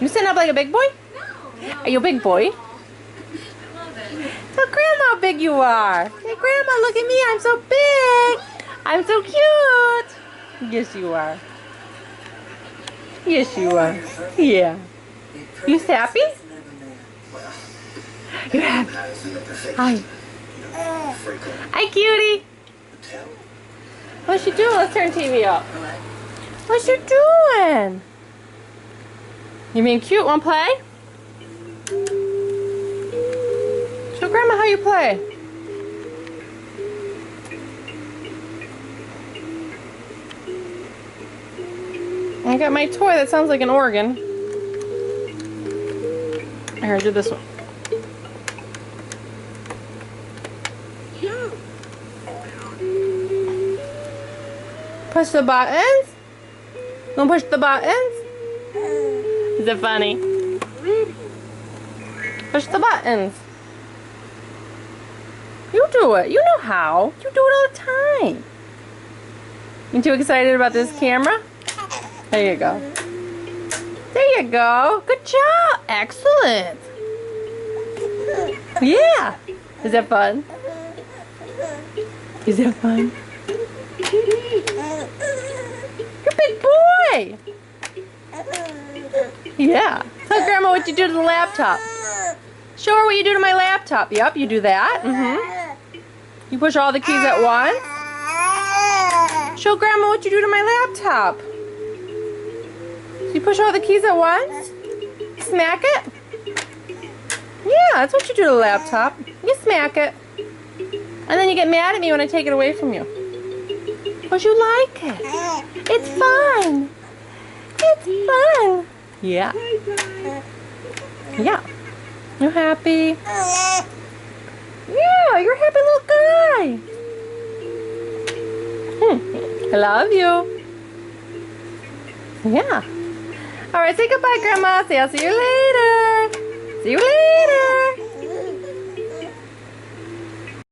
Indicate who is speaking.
Speaker 1: You stand up like a big boy? Are you a big boy? Tell Grandma how big you are. Hey, Grandma, look at me. I'm so big. I'm so cute. Yes, you are. Yes, you are. Yeah. You happy? You're happy. Hi. Hi, cutie. What's she doing? Let's turn TV up. What's you doing? You being cute? Want to play? Show Grandma how you play. I got my toy that sounds like an organ. Here, do this one. Push the buttons. Don't push the buttons. Is it funny? Push the buttons. You do it. You know how. You do it all the time. You too excited about this camera? There you go. There you go. Good job. Excellent. Yeah. Is that fun? Is that fun? You're a big boy. Yeah. Tell Grandma what you do to the laptop. Show her what you do to my laptop. Yep, you do that. You push all the keys at once. Show Grandma what you do to my laptop. You push all the keys at once. Smack it. Yeah, that's what you do to the laptop. You smack it. And then you get mad at me when I take it away from you. Because you like it. It's fun. It's fun. Yeah. Yeah. You happy? Yeah, you're a happy little guy. I love you. Yeah. Alright, say goodbye, Grandma. Say I'll see you later. See you later.